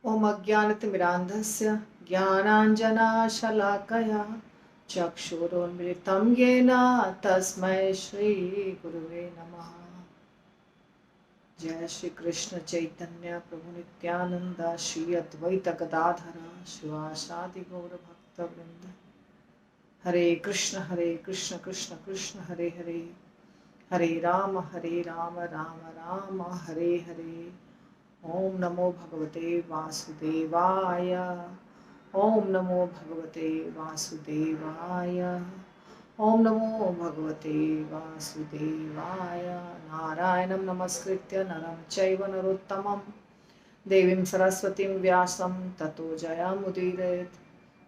ॐ अज्ञानतिमिरान्धस्य ज्ञानाञ्जनशलाकया चक्षुरुन्मिलितं येन तस्मै श्रीगुरुवे नमः। जय श्री कृष्ण चैतन्य प्रभु नित्यानंद श्री अद्वैत गदाधर शिवासादि गौर भक्तवृंद। हरे कृष्ण कृष्ण कृष्ण हरे हरे, हरे राम राम राम हरे हरे। ओम नमो भगवते वासुदेवाय, ओम नमो भगवते वासुदेवाय, ओम नमो भगवते वासुदेवाय। नारायणं नमस्कृत्य नरं चैव नरोत्तमं देवीं सरस्वतीं व्यासं ततो जयमुदीरयेत्।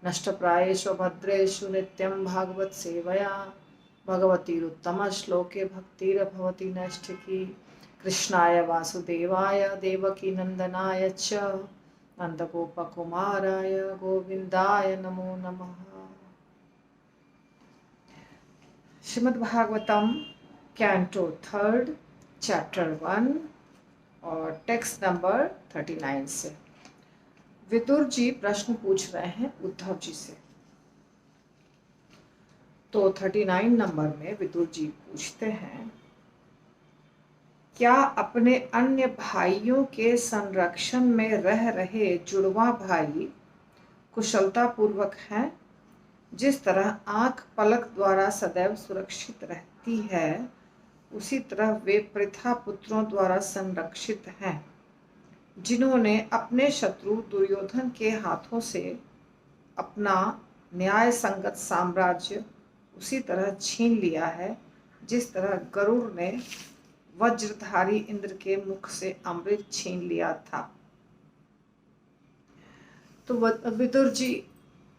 नष्टप्रायेषु भद्रेषु नित्यं भागवत सेवया भगवतीरुत्तमश्लोके भक्तिर्भवति नैष्ठिकी। कृष्णाय वासुदेवाय देवकी नंदनाय च नंदगोपकुमाराय गोविंदाय नमो नमः। Shrimad Bhagavatam canto third chapter 1 और टेक्स्ट नंबर 39 से विदुर जी प्रश्न पूछ रहे हैं उद्धव जी से। तो 39 नंबर में विदुर जी पूछते हैं, क्या अपने अन्य भाइयों के संरक्षण में रह रहे जुड़वा भाई कुशलता पूर्वक हैं? जिस तरह आंख पलक द्वारा सदैव सुरक्षित रहती है, उसी तरह वे प्रथा पुत्रों द्वारा संरक्षित हैं, जिन्होंने अपने शत्रु दुर्योधन के हाथों से अपना न्याय संगत साम्राज्य उसी तरह छीन लिया है, जिस तरह गरुड़ ने वज्रधारी इंद्र के मुख से अमृत छीन लिया था। तो विदुर जी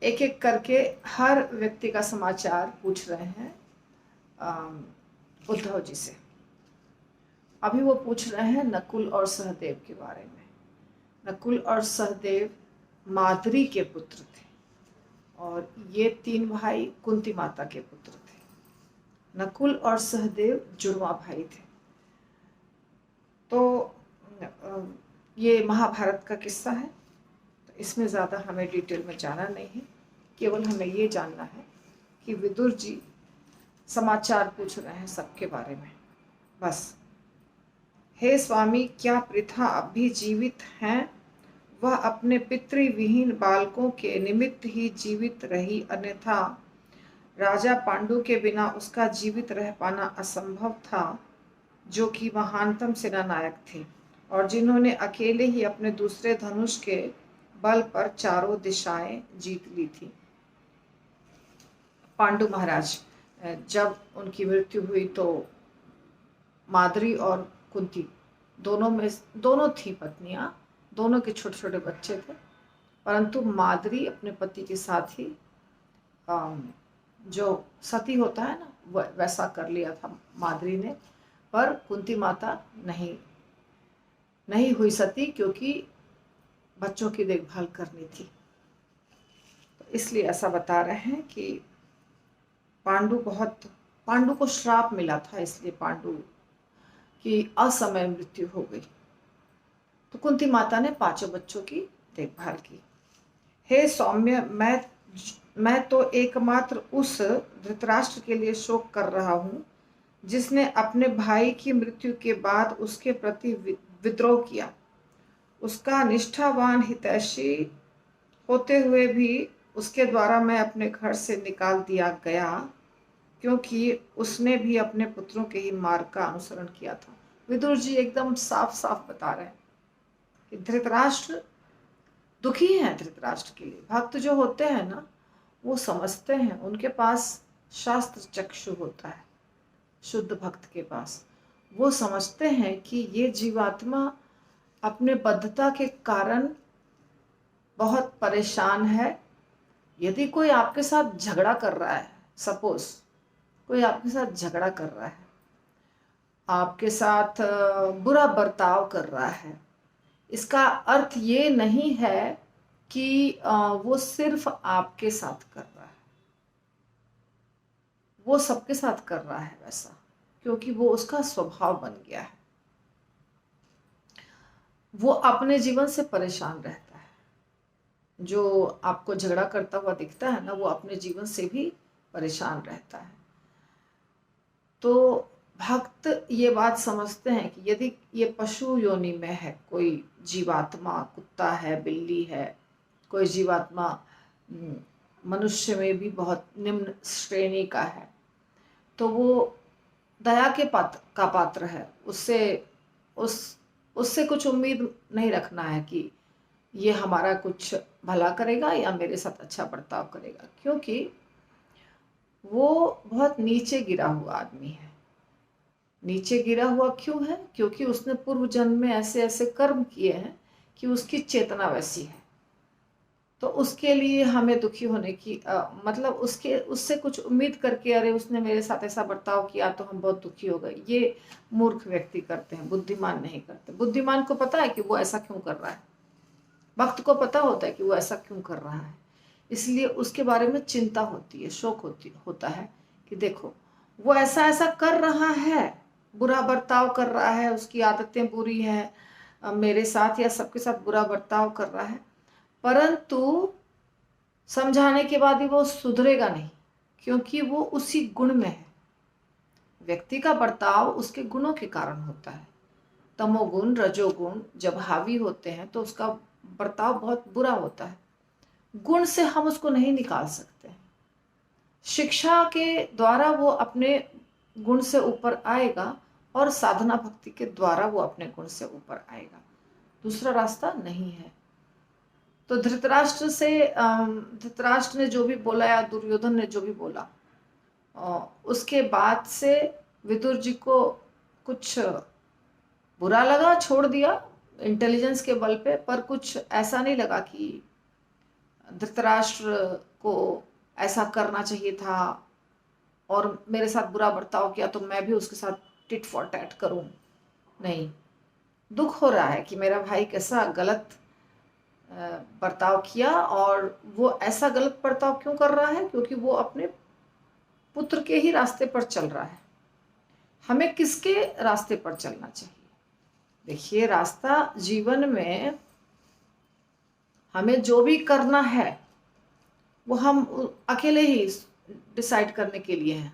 एक एक करके हर व्यक्ति का समाचार पूछ रहे हैं उद्धव जी से। अभी वो पूछ रहे हैं नकुल और सहदेव के बारे में। नकुल और सहदेव माद्री के पुत्र थे और ये तीन भाई कुंती माता के पुत्र थे। नकुल और सहदेव जुड़वा भाई थे। तो ये महाभारत का किस्सा है, तो इसमें ज़्यादा हमें डिटेल में जाना नहीं है। केवल हमें ये जानना है कि विदुर जी समाचार पूछ रहे हैं सबके बारे में, बस। हे स्वामी, क्या प्रथा अब भी जीवित हैं? वह अपने पितृविहीन बालकों के निमित्त ही जीवित रही, अन्यथा राजा पांडु के बिना उसका जीवित रह पाना असंभव था, जो कि महानतम सेनानायक थे और जिन्होंने अकेले ही अपने दूसरे धनुष के बल पर चारों दिशाएं जीत ली थी। पांडु महाराज जब उनकी मृत्यु हुई तो माद्री और कुंती दोनों थी पत्नियां, दोनों के छोटे छोटे बच्चे थे, परंतु माद्री अपने पति के साथ ही जो सती होता है ना, वैसा कर लिया था माद्री ने, पर कुंती माता नहीं हुई सती, क्योंकि बच्चों की देखभाल करनी थी। तो इसलिए ऐसा बता रहे हैं कि पांडु को श्राप मिला था, इसलिए पांडु की असमय मृत्यु हो गई। तो कुंती माता ने 5 बच्चों की देखभाल की। हे सौम्य, मैं तो एकमात्र उस धृतराष्ट्र के लिए शोक कर रहा हूँ जिसने अपने भाई की मृत्यु के बाद उसके प्रति विद्रोह किया। उसका निष्ठावान हितैषी होते हुए भी उसके द्वारा मैं अपने घर से निकाल दिया गया, क्योंकि उसने भी अपने पुत्रों के ही मार्ग का अनुसरण किया था। विदुर जी एकदम साफ साफ बता रहे हैं कि धृतराष्ट्र दुखी हैं। धृतराष्ट्र के लिए भक्त जो होते हैं ना, वो समझते हैं, उनके पास शास्त्र चक्षु होता है। शुद्ध भक्त के पास वो समझते हैं कि ये जीवात्मा अपने बद्धता के कारण बहुत परेशान है। यदि कोई आपके साथ झगड़ा कर रहा है, सपोज कोई आपके साथ झगड़ा कर रहा है, आपके साथ बुरा बर्ताव कर रहा है, इसका अर्थ ये नहीं है कि वो सिर्फ आपके साथ कर रहा है, वो सबके साथ कर रहा है वैसा, क्योंकि वो उसका स्वभाव बन गया है। वो अपने जीवन से परेशान रहता है। जो आपको झगड़ा करता हुआ दिखता है ना, वो अपने जीवन से भी परेशान रहता है। तो भक्त ये बात समझते हैं कि यदि ये पशु योनि में है, कोई जीवात्मा, कुत्ता है, बिल्ली है, कोई जीवात्मा मनुष्य में भी बहुत निम्न श्रेणी का है, तो वो दया के पात्र है। उससे उस उससे कुछ उम्मीद नहीं रखना है कि ये हमारा कुछ भला करेगा या मेरे साथ अच्छा बर्ताव करेगा, क्योंकि वो बहुत नीचे गिरा हुआ आदमी है। नीचे गिरा हुआ क्यों है? क्योंकि उसने पूर्व जन्म में ऐसे ऐसे कर्म किए हैं कि उसकी चेतना वैसी है। तो उसके लिए हमें दुखी होने की मतलब उससे कुछ उम्मीद करके अरे उसने मेरे साथ ऐसा बर्ताव किया तो हम बहुत दुखी हो गए, ये मूर्ख व्यक्ति करते हैं, बुद्धिमान नहीं करते। बुद्धिमान को पता है कि वो ऐसा क्यों कर रहा है, भक्त को पता होता है कि वो ऐसा क्यों कर रहा है, इसलिए उसके बारे में चिंता होती है, शोक होता है कि देखो वो ऐसा ऐसा कर रहा है, बुरा बर्ताव कर रहा है, उसकी आदतें बुरी हैं, मेरे साथ या सबके साथ बुरा बर्ताव कर रहा है, परंतु समझाने के बाद भी वो सुधरेगा नहीं, क्योंकि वो उसी गुण में है। व्यक्ति का बर्ताव उसके गुणों के कारण होता है। तमोगुण, रजोगुण जब हावी होते हैं तो उसका बर्ताव बहुत बुरा होता है। गुण से हम उसको नहीं निकाल सकते। शिक्षा के द्वारा वो अपने गुण से ऊपर आएगा और साधना भक्ति के द्वारा वो अपने गुण से ऊपर आएगा, दूसरा रास्ता नहीं है। तो धृतराष्ट्र ने जो भी बोला या दुर्योधन ने जो भी बोला, उसके बाद से विदुर जी को कुछ बुरा लगा, छोड़ दिया इंटेलिजेंस के बल पे, पर कुछ ऐसा नहीं लगा कि धृतराष्ट्र को ऐसा करना चाहिए था और मेरे साथ बुरा बर्ताव किया तो मैं भी उसके साथ टिट फॉर टैट करूं। नहीं, दुख हो रहा है कि मेरा भाई कैसा गलत बर्ताव किया, और वो ऐसा गलत बर्ताव क्यों कर रहा है? क्योंकि वो अपने पुत्र के ही रास्ते पर चल रहा है। हमें किसके रास्ते पर चलना चाहिए? देखिए, रास्ता जीवन में हमें जो भी करना है वो हम अकेले ही डिसाइड करने के लिए है।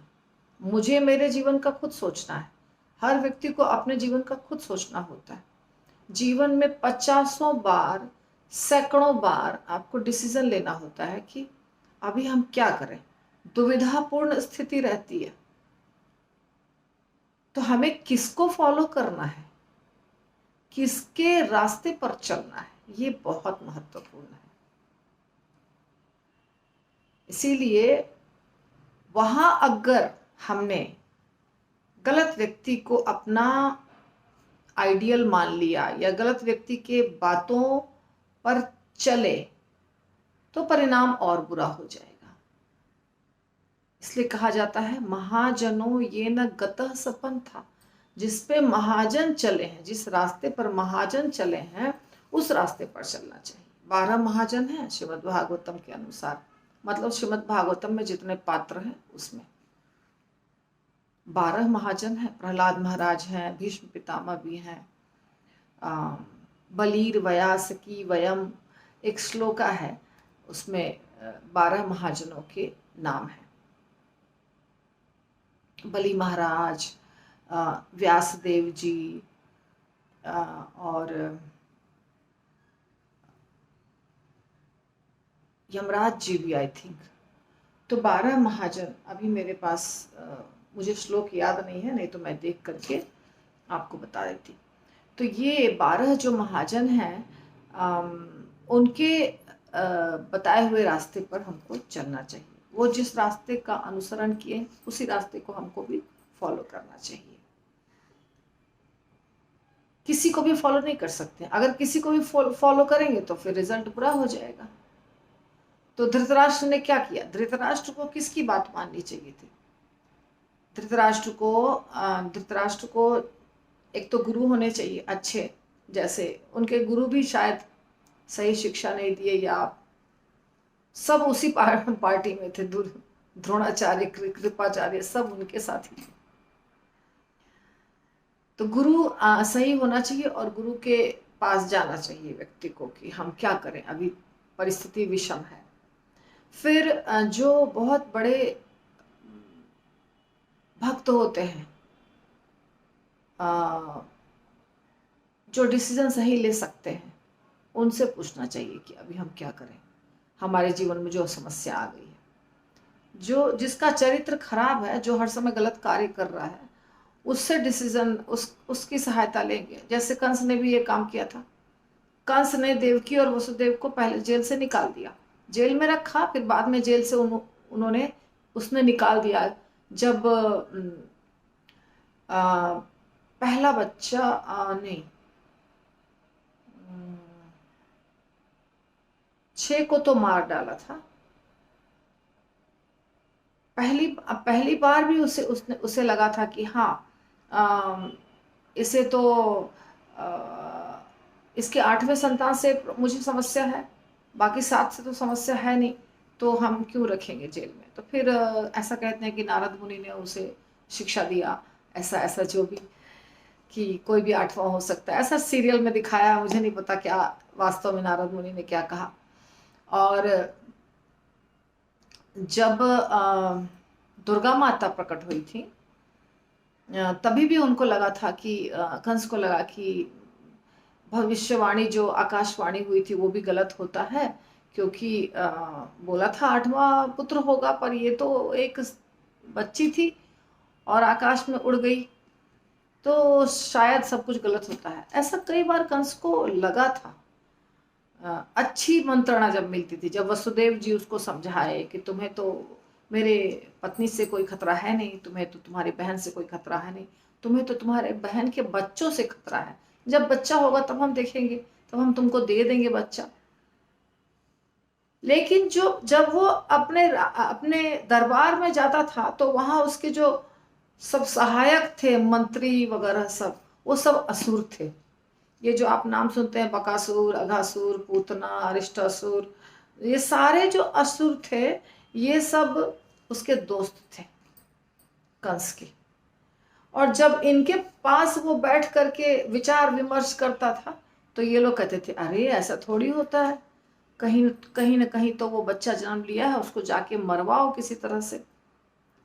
मुझे मेरे जीवन का खुद सोचना है। हर व्यक्ति को अपने जीवन का खुद सोचना होता है। जीवन में 50 बार, सैकड़ों बार आपको डिसीजन लेना होता है कि अभी हम क्या करें। दुविधापूर्ण स्थिति रहती है, तो हमें किसको फॉलो करना है, किसके रास्ते पर चलना है, ये बहुत महत्वपूर्ण है। इसीलिए वहां अगर हमने गलत व्यक्ति को अपना आइडियल मान लिया या गलत व्यक्ति के बातों पर चले तो परिणाम और बुरा हो जाएगा। इसलिए कहा जाता है महाजनों ये न गतः सपन था। जिस पे महाजन चले हैं, जिस रास्ते पर महाजन चले हैं, उस रास्ते पर चलना चाहिए। 12 महाजन हैं श्रीमद् भागवतम के अनुसार, मतलब श्रीमद् भागवतम में जितने पात्र हैं उसमें 12 महाजन हैं। प्रहलाद महाराज हैं, भीष्म पितामह भी हैं, बलीर व्यासकी वयम एक श्लोका है, उसमें 12 महाजनों के नाम हैं। बली महाराज, व्यासदेव जी, और यमराज जी भी आई थिंक। तो 12 महाजन अभी मेरे पास, मुझे श्लोक याद नहीं है, नहीं तो मैं देख करके आपको बता देती। तो ये 12 जो महाजन हैं, उनके बताए हुए रास्ते पर हमको चलना चाहिए। वो जिस रास्ते का अनुसरण किए उसी रास्ते को हमको भी फॉलो करना चाहिए। किसी को भी फॉलो नहीं कर सकते। अगर किसी को भी फॉलो करेंगे तो फिर रिजल्ट बुरा हो जाएगा। तो धृतराष्ट्र ने क्या किया? धृतराष्ट्र को किसकी बात माननी चाहिए थी? धृतराष्ट्र को एक तो गुरु होने चाहिए अच्छे, जैसे उनके गुरु भी शायद सही शिक्षा नहीं दिए, या सब उसी पार्टी में थे। द्रोणाचार्य, कृपाचार्य सब उनके साथ ही थे। तो गुरु सही होना चाहिए और गुरु के पास जाना चाहिए व्यक्ति को कि हम क्या करें, अभी परिस्थिति विषम है। फिर जो बहुत बड़े भक्त होते हैं, जो डिसीजन सही ले सकते हैं, उनसे पूछना चाहिए कि अभी हम क्या करें, हमारे जीवन में जो समस्या आ गई है, जो जिसका चरित्र खराब है, जो हर समय गलत कार्य कर रहा है, उससे डिसीजन उसकी सहायता लेंगे। जैसे कंस ने भी ये काम किया था। कंस ने देवकी और वसुदेव को पहले जेल से निकाल दिया, जेल में रखा, फिर बाद में जेल से उन्होंने उसने निकाल दिया जब पहला बच्चा नहीं, 6 को तो मार डाला था। पहली बार भी उसे लगा था कि हाँ, इसे तो इसके 8वें संतान से मुझे समस्या है, बाकी 7 से तो समस्या है नहीं, तो हम क्यों रखेंगे जेल में। तो फिर ऐसा कहते हैं कि नारद मुनि ने उसे शिक्षा दिया, ऐसा ऐसा जो भी, कि कोई भी 8वां हो सकता है, ऐसा सीरियल में दिखाया, मुझे नहीं पता क्या वास्तव में नारद मुनि ने क्या कहा। और जब दुर्गा माता प्रकट हुई थी, तभी भी उनको लगा था कि कंस को लगा कि भविष्यवाणी जो आकाशवाणी हुई थी वो भी गलत होता है, क्योंकि बोला था 8वां पुत्र होगा, पर ये तो एक बच्ची थी और आकाश में उड़ गई, तो शायद सब कुछ गलत होता है। ऐसा कई बार कंस को लगा था। अच्छी मंत्रणा जब मिलती थी, जब वसुदेव जी उसको समझाए कि तुम्हें तो मेरे पत्नी से कोई खतरा है नहीं, तुम्हें तो तुम्हारी बहन से कोई खतरा है नहीं, तुम्हें तो तुम्हारे बहन के बच्चों से खतरा है, जब बच्चा होगा तब हम देखेंगे, तब हम तुमको दे देंगे बच्चा। लेकिन जब वो अपने दरबार में जाता था, तो वहां उसके जो सब सहायक थे, मंत्री वगैरह सब, वो सब असुर थे। ये जो आप नाम सुनते हैं, बकासुर, अघासुर, पूतना, अरिष्टासुर, ये सारे जो असुर थे, ये सब उसके दोस्त थे कंस के। और जब इनके पास वो बैठ करके विचार विमर्श करता था, तो ये लोग कहते थे, अरे ऐसा थोड़ी होता है, कहीं कहीं ना कहीं तो वो बच्चा जन्म लिया है, उसको जाके मरवाओ किसी तरह से,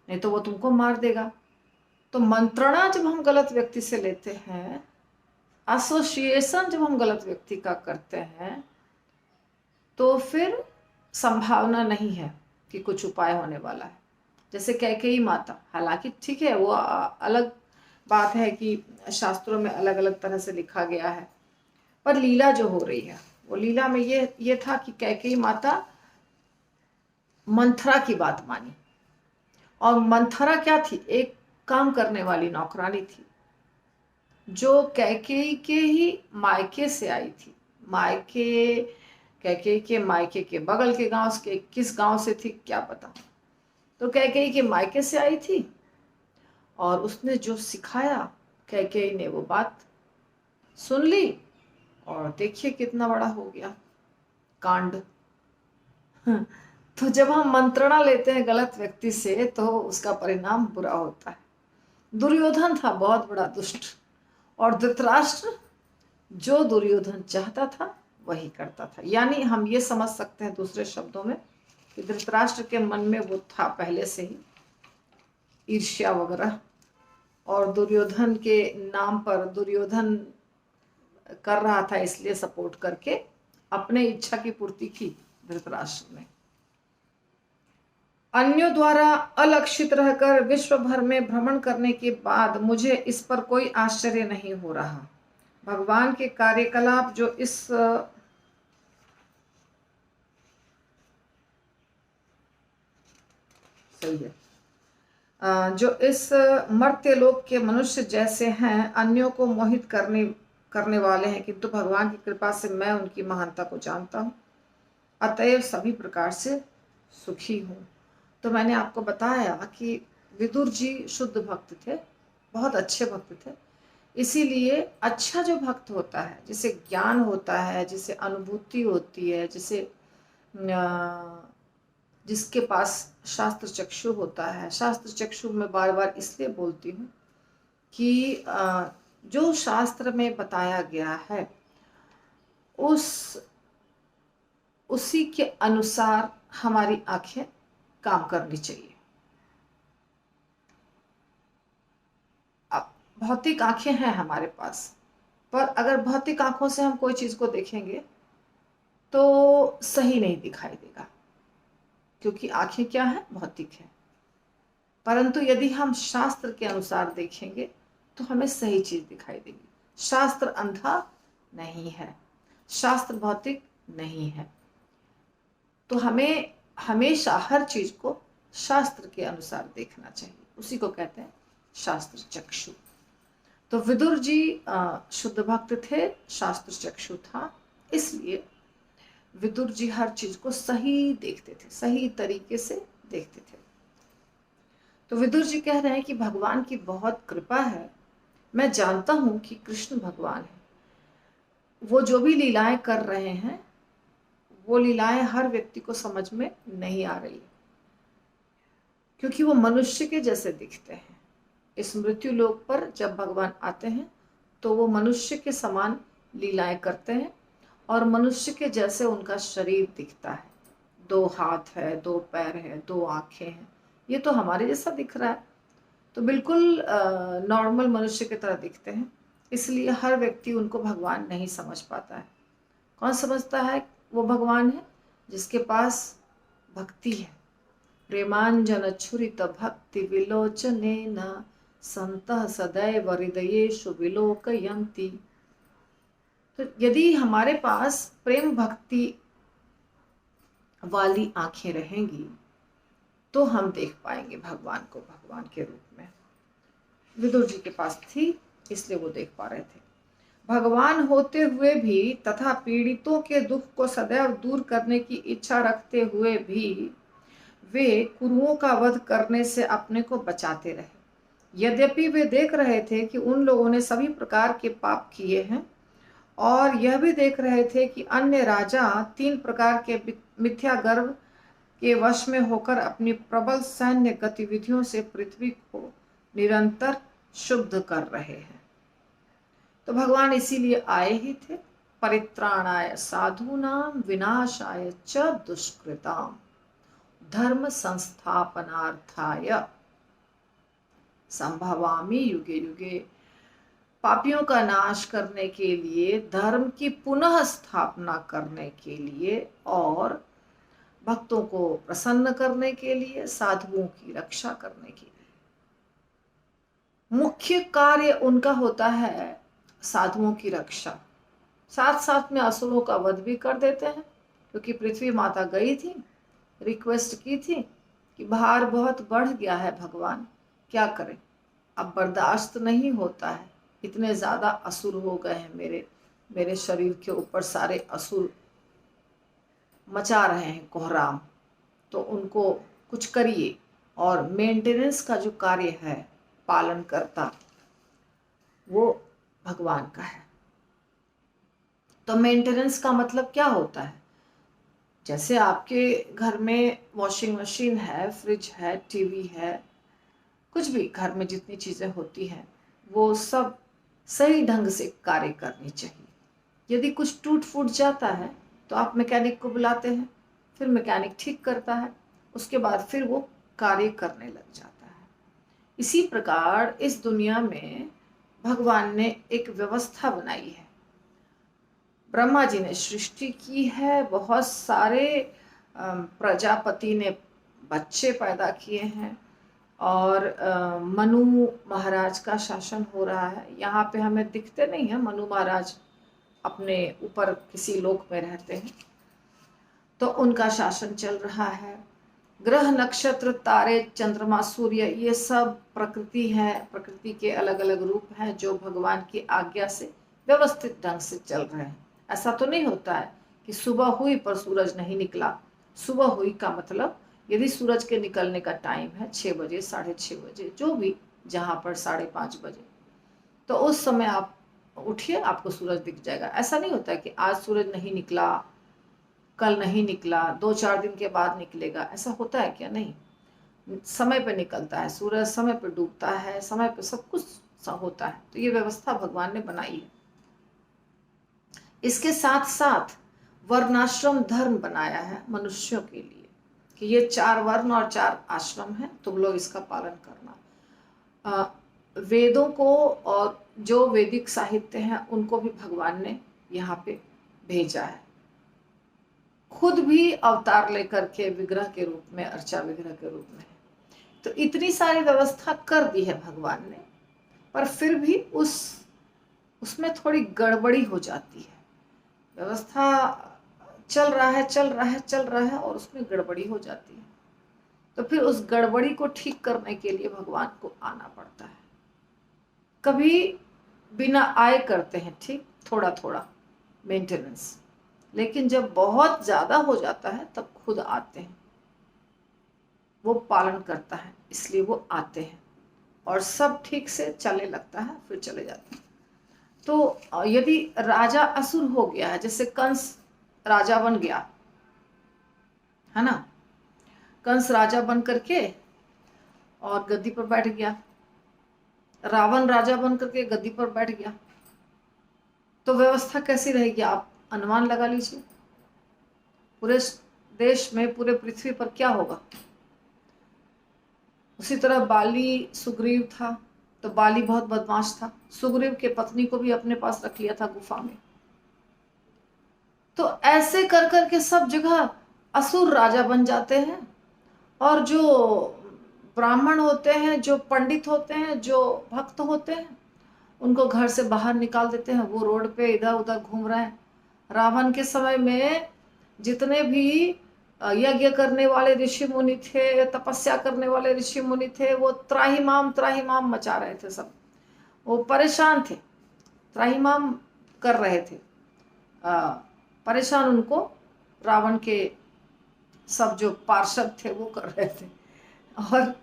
नहीं तो वो तुमको मार देगा। तो मंत्रणा जब हम गलत व्यक्ति से लेते हैं, एसोसिएशन जब हम गलत व्यक्ति का करते हैं, तो फिर संभावना नहीं है कि कुछ उपाय होने वाला है। जैसे कैकेयी माता, हालांकि ठीक है, वो अलग बात है कि शास्त्रों में अलग अलग तरह से लिखा गया है, पर लीला जो हो रही है, वो लीला में ये था कि कैकेयी माता मंथरा की बात मानी। और मंथरा क्या थी? एक काम करने वाली नौकरानी थी, जो कैकेयी के ही मायके से आई थी। मायके, कैकेयी के मायके के बगल के गांव के, किस गांव से थी क्या पता, तो कैकेयी के मायके से आई थी। और उसने जो सिखाया, कैकेयी ने वो बात सुन ली, और देखिए कितना बड़ा हो गया कांड। तो जब हम मंत्रणा लेते हैं गलत व्यक्ति से, तो उसका परिणाम बुरा होता है। दुर्योधन था बहुत बड़ा दुष्ट, और धृतराष्ट्र जो दुर्योधन चाहता था वही करता था। यानी हम ये समझ सकते हैं दूसरे शब्दों में कि धृतराष्ट्र के मन में वो था पहले से ही ईर्ष्या वगैरह, और दुर्योधन के नाम पर दुर्योधन कर रहा था, इसलिए सपोर्ट करके अपने इच्छा की पूर्ति की धृतराष्ट्र ने। अन्यों द्वारा अलक्षित रहकर विश्व भर में भ्रमण करने के बाद मुझे इस पर कोई आश्चर्य नहीं हो रहा। भगवान के कार्यकलाप जो इस सही है, जो इस मर्त्यलोक के मनुष्य जैसे हैं, अन्यों को मोहित करने वाले हैं, किंतु भगवान की कृपा से मैं उनकी महानता को जानता हूँ, अतएव सभी प्रकार से सुखी हूँ। तो मैंने आपको बताया कि विदुर जी शुद्ध भक्त थे, बहुत अच्छे भक्त थे। इसीलिए अच्छा जो भक्त होता है, जिसे ज्ञान होता है, जिसे अनुभूति होती है, जिसके पास शास्त्र चक्षु होता है। शास्त्र चक्षु में बार बार इसलिए बोलती हूँ कि जो शास्त्र में बताया गया है, उसी के अनुसार हमारी आंखें काम करनी चाहिए। अब भौतिक आंखें हैं हमारे पास, पर अगर भौतिक आंखों से हम कोई चीज को देखेंगे तो सही नहीं दिखाई देगा, क्योंकि आंखें क्या है, भौतिक है। परंतु यदि हम शास्त्र के अनुसार देखेंगे तो हमें सही चीज दिखाई देगी। शास्त्र अंधा नहीं है, शास्त्र भौतिक नहीं है। तो हमें हमेशा हर चीज को शास्त्र के अनुसार देखना चाहिए, उसी को कहते हैं शास्त्र चक्षु। तो विदुर जी शुद्ध भक्त थे, शास्त्र चक्षु था, इसलिए विदुर जी हर चीज को सही देखते थे, सही तरीके से देखते थे। तो विदुर जी कह रहे हैं कि भगवान की बहुत कृपा है, मैं जानता हूं कि कृष्ण भगवान है, वो जो भी लीलाएं कर रहे हैं वो लीलाएं हर व्यक्ति को समझ में नहीं आ रही, क्योंकि वो मनुष्य के जैसे दिखते हैं। इस मृत्यु लोक पर जब भगवान आते हैं तो वो मनुष्य के समान लीलाएं करते हैं और मनुष्य के जैसे उनका शरीर दिखता है। 2 हाथ है, 2 पैर है, 2 आंखें हैं, ये तो हमारे जैसा दिख रहा है, तो बिल्कुल नॉर्मल मनुष्य की तरह दिखते हैं। इसलिए हर व्यक्ति उनको भगवान नहीं समझ पाता है। कौन समझता है वो भगवान है? जिसके पास भक्ति है। प्रेमांजन छुरित भक्ति विलोचनेन संतः सदैव हृदयेषु विलोकयन्ति। तो यदि हमारे पास प्रेम भक्ति वाली आंखें रहेंगी तो हम देख पाएंगे भगवान को भगवान के रूप में। विदुर जी के पास थी, इसलिए वो देख पा रहे थे। भगवान होते हुए भी तथा पीड़ितों के दुख को सदैव दूर करने की इच्छा रखते हुए भी वे कुरुओं का वध करने से अपने को बचाते रहे। यद्यपि वे देख रहे थे कि उन लोगों ने सभी प्रकार के पाप किए हैं, और यह भी देख रहे थे कि अन्य राजा 3 प्रकार के मिथ्या गर्व के वश में होकर अपनी प्रबल सैन्य गतिविधियों से पृथ्वी को निरंतर शुद्ध कर रहे हैं। तो भगवान इसीलिए आए ही थे, परित्राणाय साधूनां विनाशाय च दुष्कृतां धर्म संस्थापनार्थाय संभवामि युगे युगे। पापियों का नाश करने के लिए, धर्म की पुनः स्थापना करने के लिए और भक्तों को प्रसन्न करने के लिए, साधुओं की रक्षा करने के लिए। मुख्य कार्य उनका होता है साधुओं की रक्षा। साथ साथ में असुरों का वध भी कर देते हैं, क्योंकि पृथ्वी माता गई थी, रिक्वेस्ट की थी कि भार बहुत बढ़ गया है भगवान, क्या करें, अब बर्दाश्त नहीं होता है, इतने ज़्यादा असुर हो गए हैं, मेरे शरीर के ऊपर सारे असुर मचा रहे हैं कोहराम, तो उनको कुछ करिए। और मेंटेनेंस का जो कार्य है, पालन करता, वो भगवान का है। तो मेंटेनेंस का मतलब क्या होता है? जैसे आपके घर में वॉशिंग मशीन है, फ्रिज है, टीवी है, कुछ भी घर में जितनी चीज़ें होती हैं वो सब सही ढंग से कार्य करनी चाहिए। यदि कुछ टूट फूट जाता है तो आप मैकेनिक को बुलाते हैं, फिर मैकेनिक ठीक करता है, उसके बाद फिर वो कार्य करने लग जाता है। इसी प्रकार इस दुनिया में भगवान ने एक व्यवस्था बनाई है। ब्रह्मा जी ने सृष्टि की है, बहुत सारे प्रजापति ने बच्चे पैदा किए हैं, और मनु महाराज का शासन हो रहा है। यहाँ पे हमें दिखते नहीं है, मनु महाराज अपने ऊपर किसी लोक में रहते हैं, तो उनका शासन चल रहा है। ग्रह नक्षत्र तारे चंद्रमा सूर्य ये सब प्रकृति है, प्रकृति के अलग अलग रूप हैं जो भगवान की आज्ञा से व्यवस्थित ढंग से चल रहे हैं। ऐसा तो नहीं होता है कि सुबह हुई पर सूरज नहीं निकला। सुबह हुई का मतलब यदि सूरज के निकलने का टाइम है 6 बजे, 6:30 बजे, जो भी, जहाँ पर 5:30 बजे, तो उस समय आप उठिए, आपको सूरज दिख जाएगा। ऐसा नहीं होता है कि आज सूरज नहीं निकला, कल नहीं निकला, 2-4 दिन के बाद निकलेगा, ऐसा होता है क्या? नहीं, समय पे निकलता है सूरज, समय पे डूबता है, समय पे सब कुछ होता है। तो ये व्यवस्था भगवान ने बनाई है। इसके साथ साथ वर्णाश्रम धर्म बनाया है मनुष्यों के लिए कि ये 4 वर्ण और 4 आश्रम हैं, तुम लोग इसका पालन करना। वेदों को और जो वैदिक साहित्य हैं उनको भी भगवान ने यहाँ पे भेजा है, खुद भी अवतार लेकर के विग्रह के रूप में, अर्चा विग्रह के रूप में। तो इतनी सारी व्यवस्था कर दी है भगवान ने, पर फिर भी उसमें थोड़ी गड़बड़ी हो जाती है। व्यवस्था चल रहा है और उसमें गड़बड़ी हो जाती है। तो फिर उस गड़बड़ी को ठीक करने के लिए भगवान को आना पड़ता है। कभी बिना आए करते हैं, ठीक, थोड़ा थोड़ा मेंटेनेंस, लेकिन जब बहुत ज्यादा हो जाता है तब खुद आते हैं। वो पालन करता है, इसलिए वो आते हैं और सब ठीक से चलने लगता है, फिर चले जाते हैं। तो यदि राजा असुर हो गया है, जैसे कंस राजा बन गया है ना, कंस राजा बन करके और गद्दी पर बैठ गया, रावण राजा बन करके गद्दी पर बैठ गया, तो व्यवस्था कैसी रहेगी आप अनुमान लगा लीजिए। पूरे देश में, पूरे पृथ्वी पर क्या होगा। उसी तरह बाली सुग्रीव था, तो बाली बहुत बदमाश था, सुग्रीव के पत्नी को भी अपने पास रख लिया था गुफा में। तो ऐसे कर करके सब जगह असुर राजा बन जाते हैं, और जो ब्राह्मण होते हैं, जो पंडित होते हैं, जो भक्त होते हैं, उनको घर से बाहर निकाल देते हैं। वो रोड पे इधर उधर घूम रहे हैं। रावण के समय में जितने भी यज्ञ करने वाले ऋषि मुनि थे, तपस्या करने वाले ऋषि मुनि थे, वो त्राहिमाम मचा रहे थे। सब वो परेशान थे, त्राहिमाम कर रहे थे, परेशान उनको रावण के सब जो पार्षद थे वो कर रहे थे। और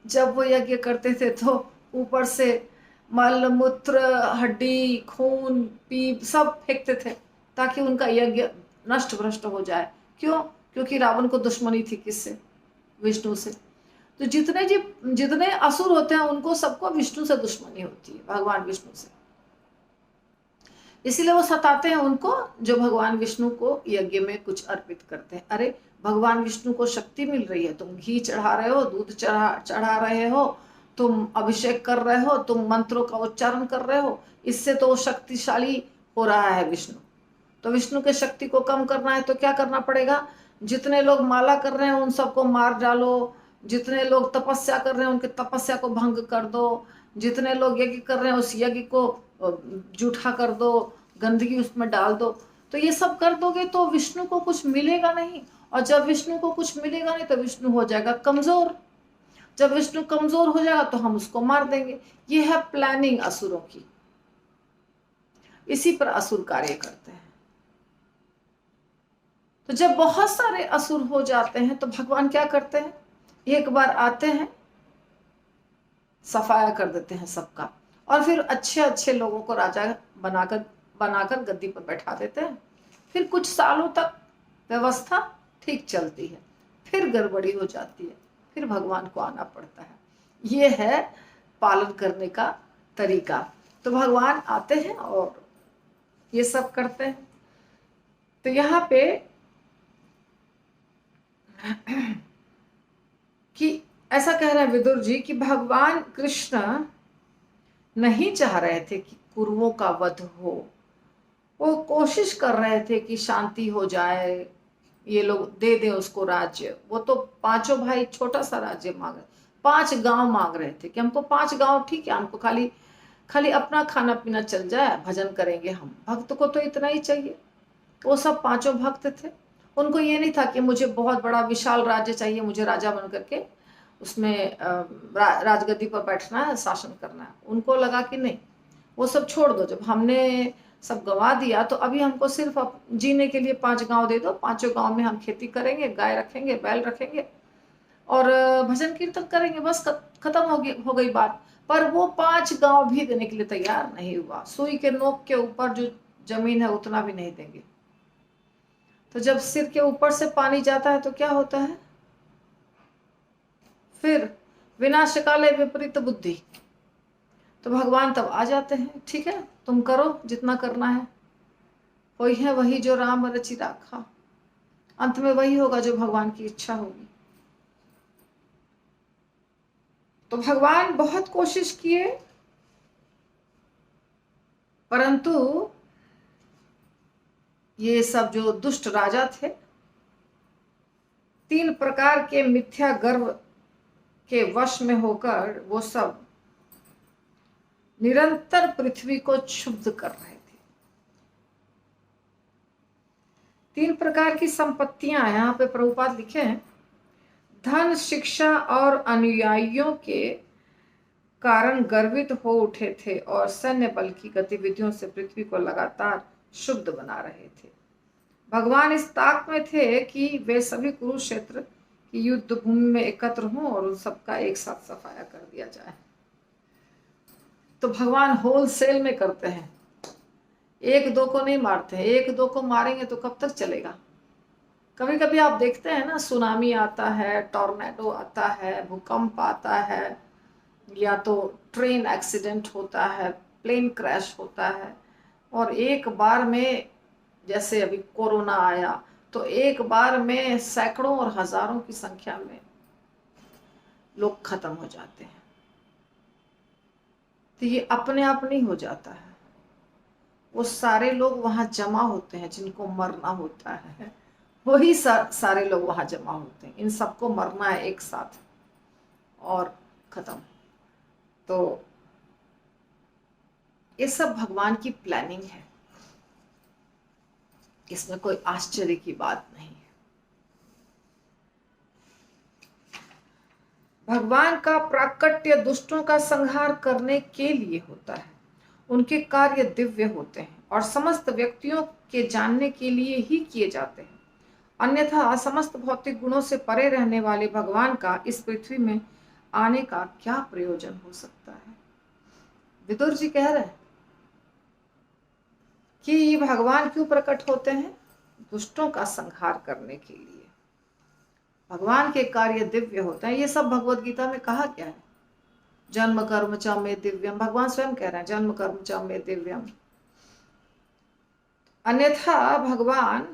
जब वो यज्ञ करते थे तो ऊपर से मल मूत्र हड्डी खून पीप सब फेंकते थे ताकि उनका यज्ञ नष्ट भ्रष्ट हो जाए। क्यों? क्योंकि रावण को दुश्मनी थी किससे? विष्णु से। तो जितने असुर होते हैं उनको सबको विष्णु से दुश्मनी होती है, भगवान विष्णु से। इसीलिए वो सताते हैं उनको जो भगवान विष्णु को यज्ञ में कुछ अर्पित करते हैं। अरे भगवान विष्णु को शक्ति मिल रही है, तुम घी चढ़ा रहे हो, दूध चढ़ा रहे हो, तुम अभिषेक कर रहे हो, तुम मंत्रों का उच्चारण कर रहे हो, इससे तो शक्तिशाली हो रहा है विष्णु। तो विष्णु के शक्ति को कम करना है तो क्या करना पड़ेगा? जितने लोग माला कर रहे हैं उन सबको मार डालो, जितने लोग तपस्या कर रहे हैं उनकी तपस्या को भंग कर दो, जितने लोग यज्ञ कर रहे हैं उस यज्ञ को जूठा कर दो, गंदगी उसमें डाल दो। तो ये सब कर दोगे तो विष्णु को कुछ मिलेगा नहीं, और जब विष्णु को कुछ मिलेगा नहीं तो विष्णु हो जाएगा कमजोर। जब विष्णु कमजोर हो जाएगा तो हम उसको मार देंगे। ये है प्लानिंग असुरों की। इसी पर असुर कार्य करते हैं। तो जब बहुत सारे असुर हो जाते हैं तो भगवान क्या करते हैं? एक बार आते हैं, सफाया कर देते हैं सबका, और फिर अच्छे अच्छे लोगों को राजा बनाकर गद्दी पर बैठा देते हैं। फिर कुछ सालों तक व्यवस्था ठीक चलती है, फिर गड़बड़ी हो जाती है, फिर भगवान को आना पड़ता है। ये है पालन करने का तरीका। तो भगवान आते हैं और ये सब करते हैं। तो यहाँ पे कि ऐसा कह रहे हैं विदुर जी कि भगवान कृष्ण नहीं चाह रहे थे कि कुरुओं का वध हो। वो कोशिश कर रहे थे कि शांति हो जाए, ये लोग दे दें उसको राज्य। वो तो पांचों भाई छोटा सा राज्य मांग रहे, 5 गांव मांग रहे थे कि हमको 5 गांव ठीक है, हमको खाली अपना खाना पीना चल जाए, भजन करेंगे हम। भक्त को तो इतना ही चाहिए। वो सब 5 भक्त थे। उनको ये नहीं था कि मुझे बहुत बड़ा विशाल राज्य चाहिए, मुझे राजा बन करके उसमें राजगद्दी पर बैठना है, शासन करना है। उनको लगा कि नहीं, वो सब छोड़ दो, जब हमने सब गंवा दिया तो अभी हमको सिर्फ जीने के लिए 5 गांव दे दो। 5 गांव में हम खेती करेंगे, गाय रखेंगे, बैल रखेंगे और भजन कीर्तन करेंगे, बस खत्म हो गई बात। पर वो 5 गांव भी देने के लिए तैयार नहीं हुआ। सुई के नोक के ऊपर जो जमीन है उतना भी नहीं देंगे। तो जब सिर के ऊपर से पानी जाता है तो क्या होता है? फिर विनाश काले विपरीत बुद्धि। तो भगवान तब आ जाते हैं, ठीक है तुम करो जितना करना है। वही है वही जो राम रचि राखा। अंत में वही होगा जो भगवान की इच्छा होगी। तो भगवान बहुत कोशिश किए, परंतु ये सब जो दुष्ट राजा थे, 3 प्रकार के मिथ्या गर्व के वश में होकर वो सब निरंतर पृथ्वी को क्षुब्ध कर रहे थे। 3 प्रकार की संपत्तियां यहाँ पे प्रभुपाद लिखे हैं। धन, शिक्षा और अनुयायियों के कारण गर्वित हो उठे थे और सैन्य बल की गतिविधियों से पृथ्वी को लगातार शुद्ध बना रहे थे। भगवान इस ताक में थे कि वे सभी कुरुक्षेत्र की युद्ध भूमि में एकत्र हों और उन सबका एक साथ सफाया कर दिया जाए। तो भगवान होलसेल में करते हैं, एक दो को नहीं मारते हैं। एक दो को मारेंगे तो कब तक चलेगा। कभी कभी आप देखते हैं ना, सुनामी आता है, टॉर्नेडो आता है, भूकंप आता है, या तो ट्रेन एक्सीडेंट होता है, प्लेन क्रैश होता है, और एक बार में, जैसे अभी कोरोना आया, तो एक बार में सैकड़ों और हजारों की संख्या में लोग खत्म हो जाते हैं। तो ये अपने आप नहीं हो जाता है, वो सारे लोग वहां जमा होते हैं जिनको मरना होता है, वही सारे लोग वहां जमा होते हैं। इन सबको मरना है एक साथ और खत्म। तो ये सब भगवान की प्लानिंग है, इसमें कोई आश्चर्य की बात नहीं है। भगवान का प्राकट्य दुष्टों का संहार करने के लिए होता है। उनके कार्य दिव्य होते हैं और समस्त व्यक्तियों के जानने के लिए ही किए जाते हैं। अन्यथा समस्त भौतिक गुणों से परे रहने वाले भगवान का इस पृथ्वी में आने का क्या प्रयोजन हो सकता है। विदुर जी कह रहे हैं कि ये भगवान क्यों प्रकट होते हैं, दुष्टों का संहार करने के लिए। भगवान के कार्य दिव्य होते हैं। ये सब भगवत गीता में कहा क्या है, जन्म कर्म च मे दिव्यम। भगवान स्वयं कह रहे हैं जन्म कर्म च मे दिव्यम। अन्यथा भगवान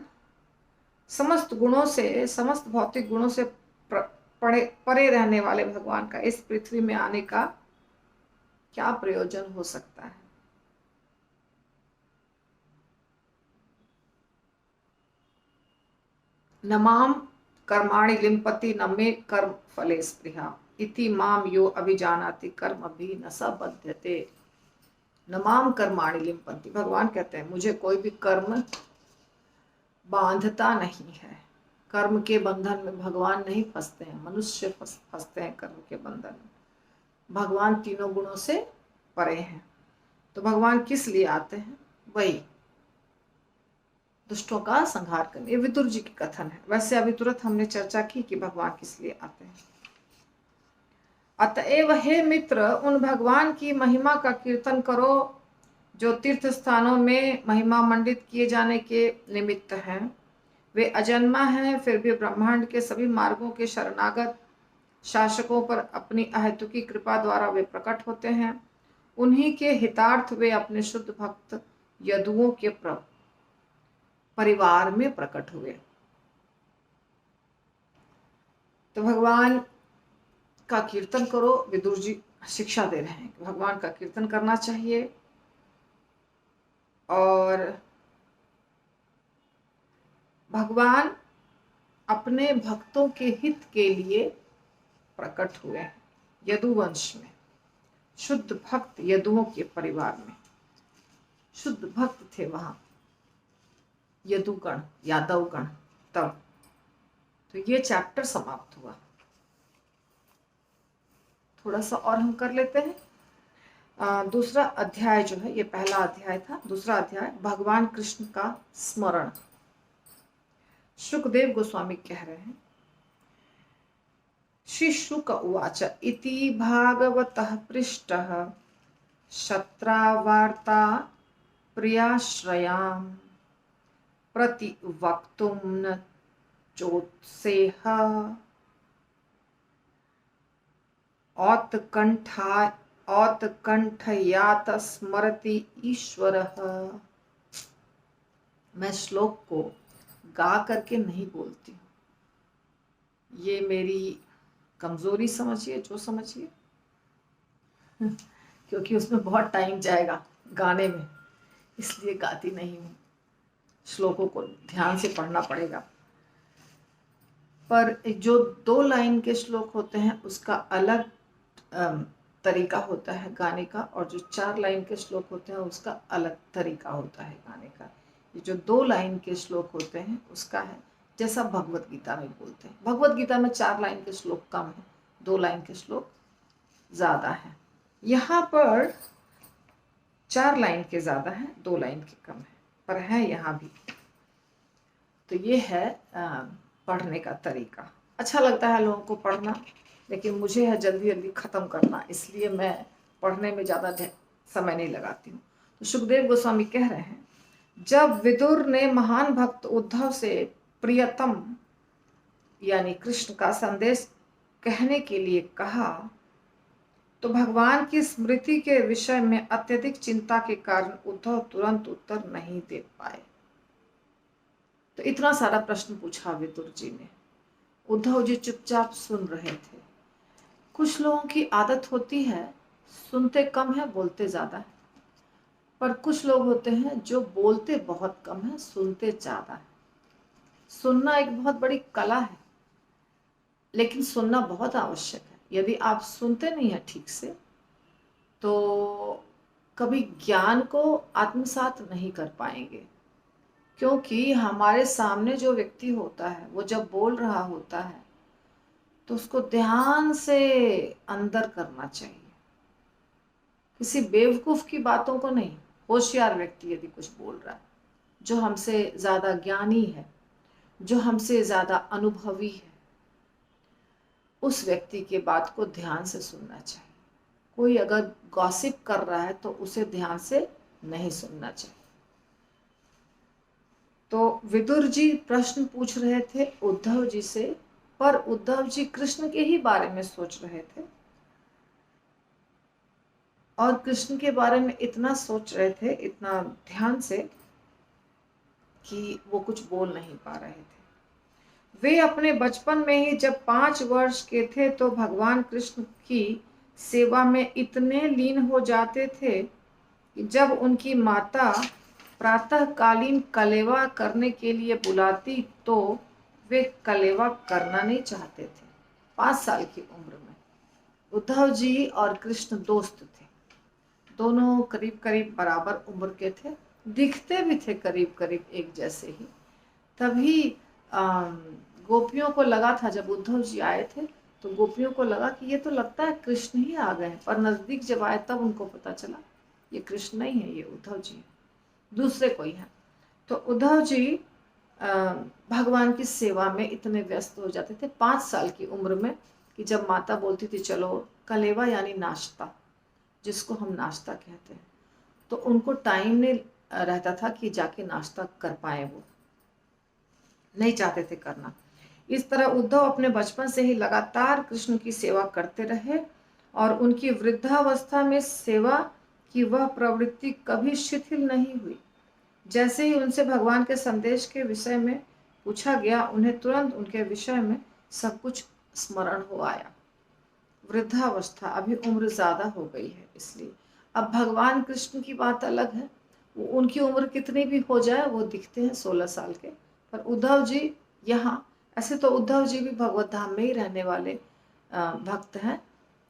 समस्त गुणों से, समस्त भौतिक गुणों से परे रहने वाले भगवान का इस पृथ्वी में आने का क्या प्रयोजन हो सकता है। नमाम कर्माणि लिम्पति न मे कर्म फले स्पृहा इति माम यो अभिजानाति कर्म भी न स बध्यते। नमाम कर्माणि लिम्पति, भगवान कहते हैं मुझे कोई भी कर्म बांधता नहीं है। कर्म के बंधन में भगवान नहीं फंसते हैं, मनुष्य फंसते हैं कर्म के बंधन में। भगवान तीनों गुणों से परे हैं। तो भगवान किस लिए आते हैं, वही दुष्टों का संहार करने। ये विदुर जी की कथन है। वैसे अभी तुरंत हमने चर्चा की कि भगवान किस लिए आते हैं। अतएव हे मित्र, उन भगवान की महिमा का कीर्तन करो जो तीर्थ स्थानों में महिमा मंडित किए जाने के निमित्त हैं। वे अजन्मा हैं, फिर भी ब्रह्मांड के सभी मार्गों के शरणागत शासकों पर अपनी अहेतुकी कृपा द्वारा वे प्रकट होते हैं। उन्हीं के हितार्थ वे अपने शुद्ध भक्त यदुओं के परिवार में प्रकट हुए। तो भगवान का कीर्तन करो, विदुर जी शिक्षा दे रहे हैं कि भगवान का कीर्तन करना चाहिए। और भगवान अपने भक्तों के हित के लिए प्रकट हुए हैं। यदुवंश में शुद्ध भक्त यदुओं के परिवार में शुद्ध भक्त थे वहां, यदुगण, यादवगण। तब तो ये चैप्टर समाप्त हुआ। थोड़ा सा और हम कर लेते हैं। दूसरा अध्याय जो है, ये पहला अध्याय था, दूसरा अध्याय भगवान कृष्ण का स्मरण। शुकदेव गोस्वामी कह रहे हैं, श्री शुक उवाच इति भागवतः पृष्टः शत्रावार्ता प्रियाश्रयां प्रति वक्तुं न चोत्सेह औत्कण्ठयात स्मरति ईश्वरः। मैं श्लोक को गा करके नहीं बोलती हूँ। ये मेरी कमजोरी समझिए, जो समझिए, क्योंकि उसमें बहुत टाइम जाएगा गाने में, इसलिए गाती नहीं हूँ। श्लोकों को ध्यान से पढ़ना पड़ेगा। पर जो 2 लाइन के श्लोक होते हैं उसका अलग तरीका होता है गाने का, और जो 4 लाइन के श्लोक होते हैं उसका अलग तरीका होता है गाने का। ये जो 2 लाइन के श्लोक होते हैं उसका है, जैसा भगवत गीता में बोलते हैं। भगवत गीता में 4 लाइन के श्लोक कम है, 2 लाइन के श्लोक ज़्यादा है। यहाँ पर 4 लाइन के ज़्यादा हैं, 2 लाइन के कम है, पर है यहाँ भी। तो ये है पढ़ने का तरीका। अच्छा लगता है लोगों को पढ़ना, लेकिन मुझे है जल्दी जल्दी ख़त्म करना, इसलिए मैं पढ़ने में ज़्यादा समय नहीं लगाती हूँ। तो सुखदेव गोस्वामी कह रहे हैं, जब विदुर ने महान भक्त उद्धव से प्रियतम यानी कृष्ण का संदेश कहने के लिए कहा, तो भगवान की स्मृति के विषय में अत्यधिक चिंता के कारण उद्धव तुरंत उत्तर नहीं दे पाए। तो इतना सारा प्रश्न पूछा विदुर जी ने, उद्धव जी चुपचाप सुन रहे थे। कुछ लोगों की आदत होती है सुनते कम है बोलते ज़्यादा है, पर कुछ लोग होते हैं जो बोलते बहुत कम है सुनते ज़्यादा है। सुनना एक बहुत बड़ी कला है, लेकिन सुनना बहुत आवश्यक है। यदि आप सुनते नहीं हैं ठीक से तो कभी ज्ञान को आत्मसात नहीं कर पाएंगे, क्योंकि हमारे सामने जो व्यक्ति होता है वो जब बोल रहा होता है तो उसको ध्यान से अंदर करना चाहिए। किसी बेवकूफ़ की बातों को नहीं। होशियार व्यक्ति यदि कुछ बोल रहा है, जो हमसे ज़्यादा ज्ञानी है, जो हमसे ज़्यादा अनुभवी है, उस व्यक्ति के बात को ध्यान से सुनना चाहिए। कोई अगर गॉसिप कर रहा है तो उसे ध्यान से नहीं सुनना चाहिए। तो विदुर जी प्रश्न पूछ रहे थे उद्धव जी से, पर उद्धव जी कृष्ण के ही बारे में सोच रहे थे, और कृष्ण के बारे में इतना सोच रहे थे, इतना ध्यान से, कि वो कुछ बोल नहीं पा रहे थे। वे अपने बचपन में ही जब 5 वर्ष के थे तो भगवान कृष्ण की सेवा में इतने लीन हो जाते थे कि जब उनकी माता प्रातःकालीन कलेवा करने के लिए बुलाती तो वे कलेवा करना नहीं चाहते थे। 5 साल की उम्र में उद्धव जी और कृष्ण दोस्त थे। दोनों करीब करीब बराबर उम्र के थे, दिखते भी थे करीब करीब एक जैसे ही। तभी गोपियों को लगा था, जब उद्धव जी आए थे तो गोपियों को लगा कि ये तो लगता है कृष्ण ही आ गए, पर नज़दीक जब आए तब उनको पता चला ये कृष्ण नहीं है, ये उद्धव जी है, दूसरे कोई है। तो उद्धव जी भगवान की सेवा में इतने व्यस्त हो जाते थे 5 साल की उम्र में, कि जब माता बोलती थी चलो कलेवा यानी नाश्ता, जिसको हम नाश्ता कहते हैं, तो उनको टाइम नहीं रहता था कि जाके नाश्ता कर पाए, वो नहीं चाहते थे करना। इस तरह उद्धव अपने बचपन से ही लगातार कृष्ण की सेवा करते रहे और उनकी वृद्धावस्था में सेवा की वह प्रवृत्ति कभी शिथिल नहीं हुई। जैसे ही उनसे भगवान के संदेश के विषय में पूछा गया, उन्हें तुरंत उनके विषय में सब कुछ स्मरण हो आया। वृद्धावस्था, अभी उम्र ज़्यादा हो गई है, इसलिए अब भगवान कृष्ण की बात अलग है। वो उनकी उम्र कितनी भी हो जाए वो दिखते हैं 16 साल के, पर उद्धव जी यहाँ, ऐसे तो उद्धव जी भी भगवत धाम में ही रहने वाले भक्त हैं।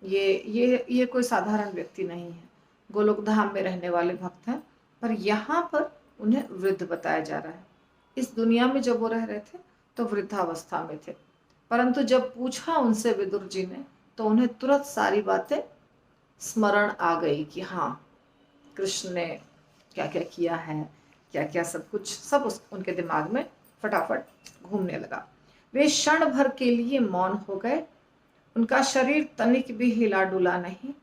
ये कोई साधारण व्यक्ति नहीं है, गोलोक धाम में रहने वाले भक्त हैं, पर यहाँ पर उन्हें वृद्ध बताया जा रहा है। इस दुनिया में जब वो रह रहे थे तो वृद्धावस्था में थे, परंतु जब पूछा उनसे विदुर जी ने तो उन्हें तुरंत सारी बातें स्मरण आ गई कि हाँ, कृष्ण ने क्या क्या किया है, क्या क्या सब कुछ, सब उनके दिमाग में फटाफट घूमने लगा। वे क्षण भर के लिए मौन हो गए, उनका शरीर तनिक भी हिला डुला नहीं।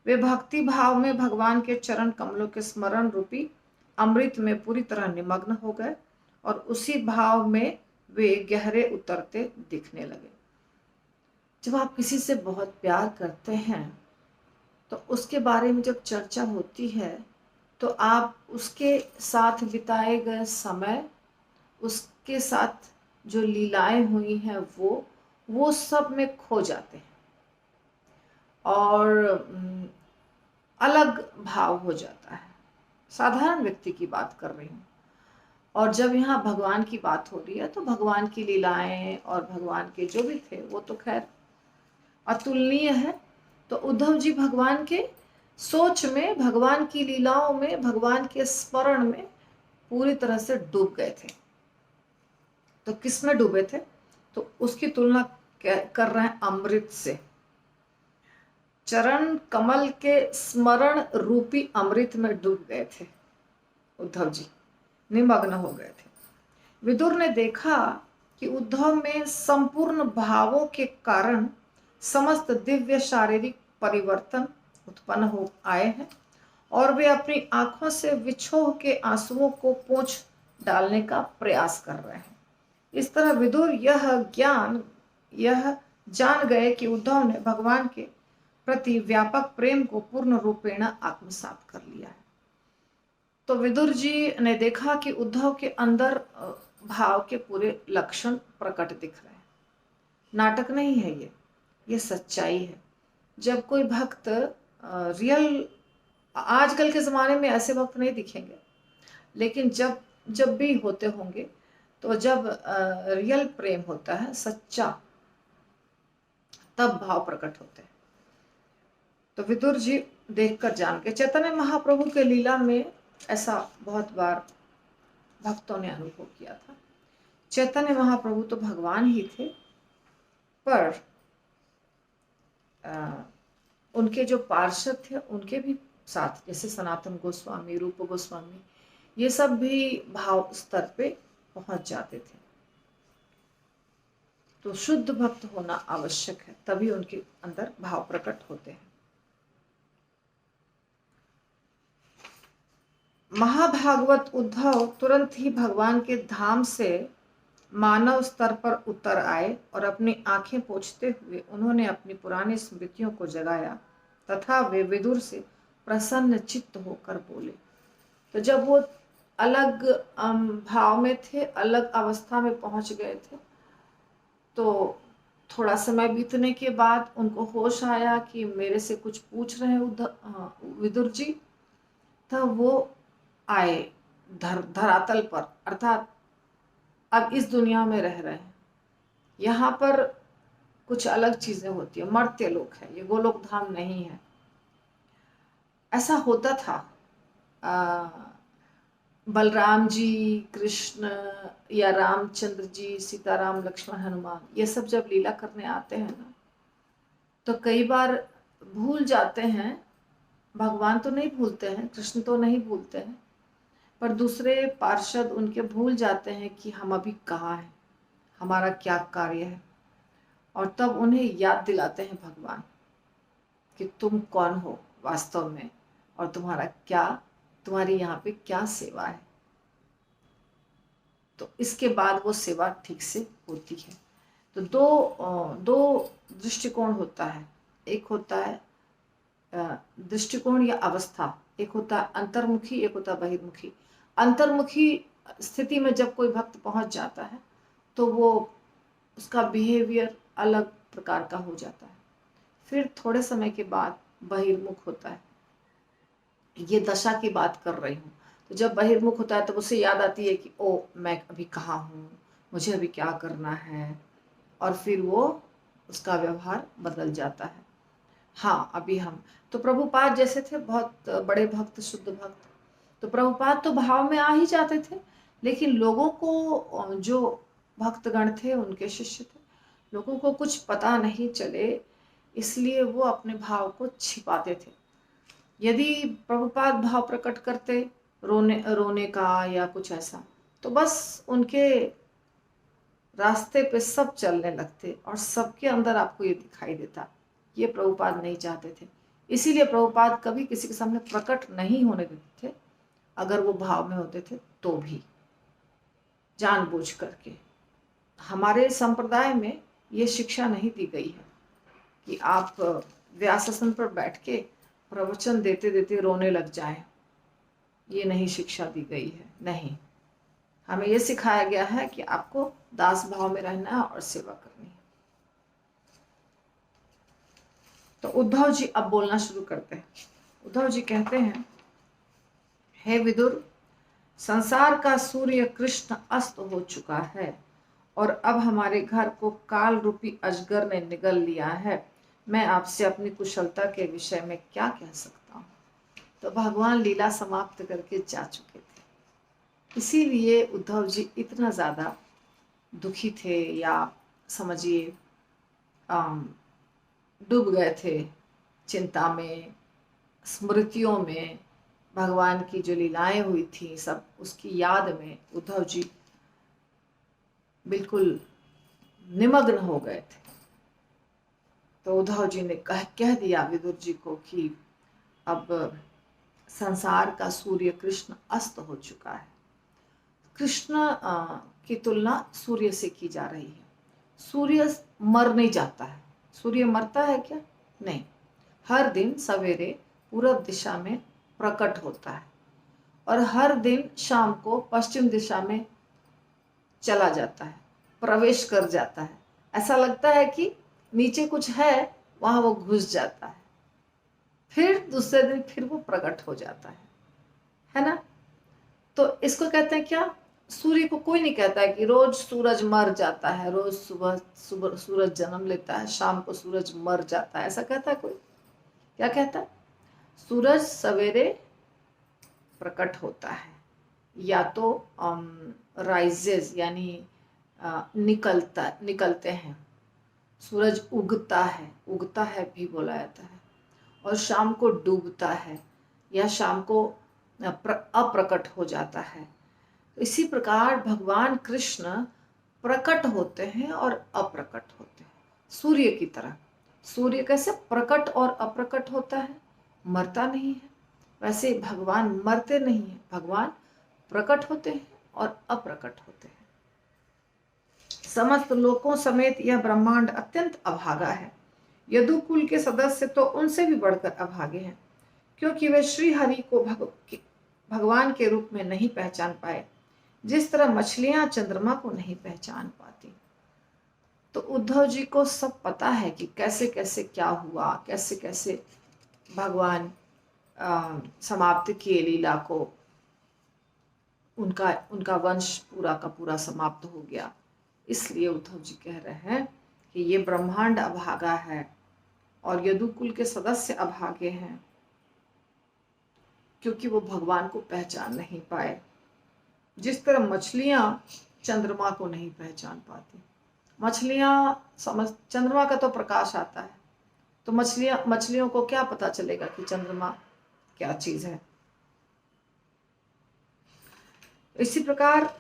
वे भक्ति भाव में भगवान के चरण कमलों के स्मरण रूपी अमृत में पूरी तरह निमग्न हो गए और उसी भाव में वे गहरे उतरते दिखने लगे। जब आप किसी से बहुत प्यार करते हैं तो उसके बारे में जब चर्चा होती है तो आप उसके साथ बिताए गए समय उसके साथ जो लीलाएं हुई हैं वो सब में खो जाते हैं और अलग भाव हो जाता है। साधारण व्यक्ति की बात कर रही हूँ। और जब यहाँ भगवान की बात हो रही है तो भगवान की लीलाएं और भगवान के जो भी थे वो तो खैर अतुलनीय है। तो उद्धव जी भगवान के सोच में, भगवान की लीलाओं में, भगवान के स्मरण में पूरी तरह से डूब गए थे। तो किस में डूबे थे? तो उसकी तुलना कर रहे हैं अमृत से। चरण कमल के स्मरण रूपी अमृत में डूब गए थे उद्धव जी, निमग्न हो गए थे। विदुर ने देखा कि उद्धव में संपूर्ण भावों के कारण समस्त दिव्य शारीरिक परिवर्तन उत्पन्न हो आए हैं और वे अपनी आंखों से विछोह के आंसुओं को पोंछ डालने का प्रयास कर रहे हैं। इस तरह विदुर यह जान गए कि उद्धव ने भगवान के प्रति व्यापक प्रेम को पूर्ण रूपेण आत्मसात कर लिया है। तो विदुर जी ने देखा कि उद्धव के अंदर भाव के पूरे लक्षण प्रकट दिख रहे हैं। नाटक नहीं है ये सच्चाई है। जब कोई भक्त रियल, आजकल के ज़माने में ऐसे भक्त नहीं दिखेंगे, लेकिन जब भी होते होंगे तो जब रियल प्रेम होता है सच्चा, तब भाव प्रकट होते हैं। तो विदुर जी देखकर जान गए। चैतन्य महाप्रभु के लीला में ऐसा बहुत बार भक्तों ने अनुभव किया था। चैतन्य महाप्रभु तो भगवान ही थे, पर उनके जो पार्षद थे उनके भी साथ, जैसे सनातन गोस्वामी, रूप गोस्वामी, ये सब भी भाव स्तर पे पहुंच जाते थे। तो शुद्ध भक्त होना आवश्यक है, तभी उनके अंदर भाव प्रकट होते हैं। महाभागवत उद्धव तुरंत ही भगवान के धाम से मानव स्तर पर उतर आए और अपनी आंखें पोंछते हुए उन्होंने अपनी पुरानी स्मृतियों को जगाया तथा वे विदुर से प्रसन्न चित्त होकर बोले। तो जब वो अलग भाव में थे, अलग अवस्था में पहुंच गए थे, तो थोड़ा समय बीतने के बाद उनको होश आया कि मेरे से कुछ पूछ रहे हैं विदुर जी। तब वो आए धरातल पर, अर्थात अब इस दुनिया में रह रहे हैं। यहाँ पर कुछ अलग चीजें होती है, मर्त्य लोक है, ये गोलोक धाम नहीं है। ऐसा होता था। बलराम जी, कृष्ण या रामचंद्र जी, सीताराम, लक्ष्मण, हनुमान, ये सब जब लीला करने आते हैं ना, तो कई बार भूल जाते हैं। भगवान तो नहीं भूलते हैं, कृष्ण तो नहीं भूलते हैं, पर दूसरे पार्षद उनके भूल जाते हैं कि हम अभी कहाँ हैं, हमारा क्या कार्य है। और तब उन्हें याद दिलाते हैं भगवान कि तुम कौन हो वास्तव में और तुम्हारी यहाँ पे क्या सेवा है। तो इसके बाद वो सेवा ठीक से होती है। तो दो दृष्टिकोण होता है। एक होता है दृष्टिकोण या अवस्था, एक होता है अंतर्मुखी, एक होता है बहिर्मुखी। अंतर्मुखी स्थिति में जब कोई भक्त पहुंच जाता है तो वो उसका बिहेवियर अलग प्रकार का हो जाता है। फिर थोड़े समय के बाद बहिर्मुख होता है। ये दशा की बात कर रही हूँ। तो जब बहिर्मुख होता है तो उसे याद आती है कि ओ मैं अभी कहाँ हूँ, मुझे अभी क्या करना है, और फिर वो उसका व्यवहार बदल जाता है। हाँ, अभी हम तो प्रभुपाद जैसे थे, बहुत बड़े भक्त, शुद्ध भक्त, तो प्रभुपाद तो भाव में आ ही जाते थे, लेकिन लोगों को, जो भक्तगण थे, उनके शिष्य थे, लोगों को कुछ पता नहीं चले, इसलिए वो अपने भाव को छिपाते थे। यदि प्रभुपाद भाव प्रकट करते रोने का या कुछ ऐसा, तो बस उनके रास्ते पे सब चलने लगते और सबके अंदर आपको ये दिखाई देता। ये प्रभुपाद नहीं चाहते थे, इसीलिए प्रभुपाद कभी किसी के सामने प्रकट नहीं होने देते थे, अगर वो भाव में होते थे तो भी, जानबूझ करके। हमारे संप्रदाय में ये शिक्षा नहीं दी गई है कि आप व्यासासन पर बैठ के प्रवचन देते देते रोने लग जाएं। ये नहीं शिक्षा दी गई है, नहीं। हमें ये सिखाया गया है कि आपको दास भाव में रहना है और सेवा करनी है। तो उद्धव जी अब बोलना शुरू करते हैं। उद्धव जी कहते हैं, हे विदुर, संसार का सूर्य कृष्ण अस्त हो चुका है और अब हमारे घर को काल रूपी अजगर ने निगल लिया है। मैं आपसे अपनी कुशलता के विषय में क्या कह सकता हूँ। तो भगवान लीला समाप्त करके जा चुके थे, इसीलिए उद्धव जी इतना ज़्यादा दुखी थे, या समझिए डूब गए थे चिंता में, स्मृतियों में। भगवान की जो लीलाएं हुई थी सब उसकी याद में उद्धव जी बिल्कुल निमग्न हो गए थे। तो उद्धव जी ने कह दिया विदुर जी को कि अब संसार का सूर्य कृष्ण अस्त हो चुका है। कृष्ण की तुलना सूर्य से की जा रही है। सूर्य मर नहीं जाता है। सूर्य मरता है क्या? नहीं। हर दिन सवेरे पूरब दिशा में प्रकट होता है और हर दिन शाम को पश्चिम दिशा में चला जाता है, प्रवेश कर जाता है। ऐसा लगता है कि नीचे कुछ है, वहां वो घुस जाता है, फिर दूसरे दिन फिर वो प्रकट हो जाता है ना। तो इसको कहते हैं क्या? सूर्य को कोई नहीं कहता है कि रोज सूरज मर जाता है, रोज सुबह सुबह सूरज जन्म लेता है, शाम को सूरज मर जाता है, ऐसा कहता है कोई? क्या कहता है? सूरज सवेरे प्रकट होता है, या तो राइजेस यानी निकलते हैं, सूरज उगता है भी बोला जाता है, और शाम को डूबता है या शाम को अप्रकट हो जाता है। तो इसी प्रकार भगवान कृष्ण प्रकट होते हैं और अप्रकट होते हैं, सूर्य की तरह। सूर्य कैसे प्रकट और अप्रकट होता है? मरता नहीं है। वैसे भगवान मरते नहीं है, भगवान प्रकट होते हैं और अप्रकट होते हैं। समस्त लोकों समेत यह ब्रह्मांड अत्यंत अभागा है। यदुकुल के सदस्य तो उनसे भी बढ़कर अभागे हैं, क्योंकि वे श्री हरि को भगवान के रूप में नहीं पहचान पाए, जिस तरह मछलियां चंद्रमा को नहीं पहचान पाती। तो उद्धव जी को सब पता है कि कैसे कैसे क्या हुआ, कैसे कैसे भगवान समाप्त किए लीला को, उनका वंश पूरा का पूरा समाप्त हो गया। इसलिए उद्धव जी कह रहे हैं कि ये ब्रह्मांड अभागा है और यदुकुल के सदस्य अभागे हैं, क्योंकि वो भगवान को पहचान नहीं पाए, जिस तरह मछलियां चंद्रमा को नहीं पहचान पाती। चंद्रमा का तो प्रकाश आता है, तो मछलियों को क्या पता चलेगा कि चंद्रमा क्या चीज है। इसी प्रकार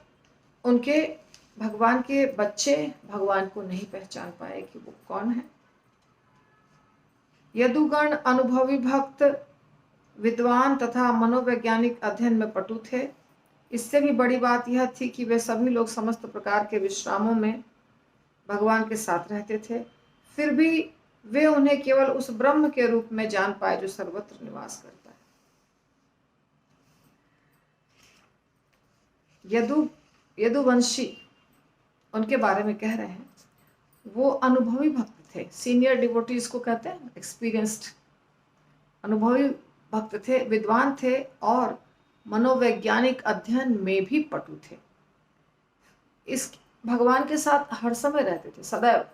उनके भगवान के बच्चे भगवान को नहीं पहचान पाए कि वो कौन है। यदुगण अनुभवी भक्त, विद्वान तथा मनोवैज्ञानिक अध्ययन में पटु थे। इससे भी बड़ी बात यह थी कि वे सभी लोग समस्त प्रकार के विश्रामों में भगवान के साथ रहते थे, फिर भी वे उन्हें केवल उस ब्रह्म के रूप में जान पाए जो सर्वत्र निवास करता है। यदुवंशी उनके बारे में कह रहे हैं, वो अनुभवी भक्त थे। सीनियर डिवोटीज को कहते हैं एक्सपीरियंस्ड। अनुभवी भक्त थे, विद्वान थे और मनोवैज्ञानिक अध्ययन में भी पटु थे। इस भगवान के साथ हर समय रहते थे, सदैव।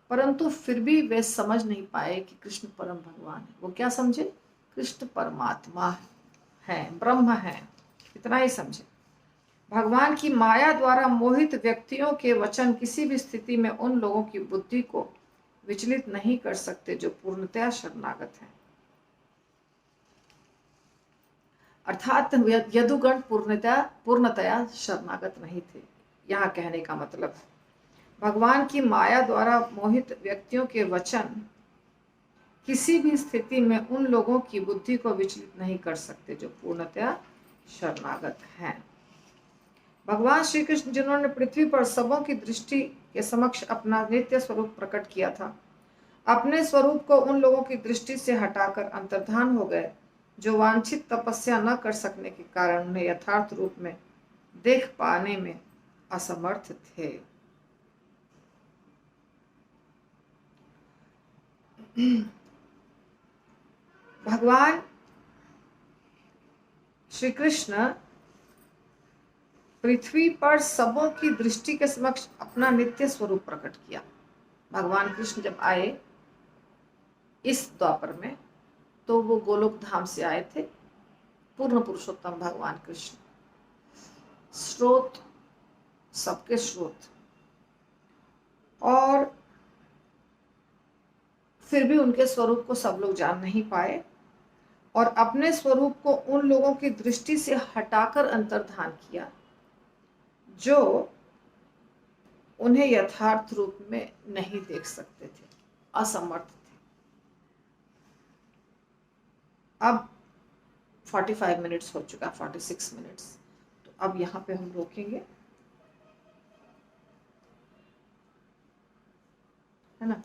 परंतु फिर भी वे समझ नहीं पाए कि कृष्ण परम भगवान है। वो क्या समझे? कृष्ण परमात्मा है, ब्रह्म है, इतना ही समझे। भगवान की माया द्वारा मोहित व्यक्तियों के वचन किसी भी स्थिति में उन लोगों की बुद्धि को विचलित नहीं कर सकते जो पूर्णतया शरणागत हैं। अर्थात यदुगण पूर्णतया शरणागत नहीं थे। यहाँ कहने का मतलब है, भगवान की माया द्वारा मोहित व्यक्तियों के वचन किसी भी स्थिति में उन लोगों की बुद्धि को विचलित नहीं कर सकते जो पूर्णतया शरणागत हैं। भगवान श्री कृष्ण जिन्होंने पृथ्वी पर सबों की दृष्टि के समक्ष अपना नित्य स्वरूप प्रकट किया था, अपने स्वरूप को उन लोगों की दृष्टि से हटाकर अंतर्धान हो गए जो वांछित तपस्या न कर सकने के कारण उन्हें यथार्थ रूप में देख पाने में असमर्थ थे। भगवान श्री कृष्ण पृथ्वी पर सबों की दृष्टि के समक्ष अपना नित्य स्वरूप प्रकट किया। भगवान कृष्ण जब आए इस द्वापर में तो वो गोलोक धाम से आए थे, पूर्ण पुरुषोत्तम भगवान कृष्ण, स्रोत सबके स्रोत, और फिर भी उनके स्वरूप को सब लोग जान नहीं पाए और अपने स्वरूप को उन लोगों की दृष्टि से हटाकर अंतर्धान किया जो उन्हें यथार्थ रूप में नहीं देख सकते थे, असमर्थ थे। अब 45 मिनट्स हो चुका, 46 मिनट्स, तो अब यहाँ पे हम रोकेंगे, है ना।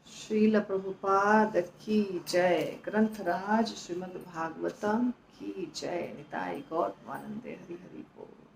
श्रील प्रभुपाद की जय। ग्रंथराज श्रीमद् भागवतम की जय। निताई गौतमानंदे हरि हरि बोल।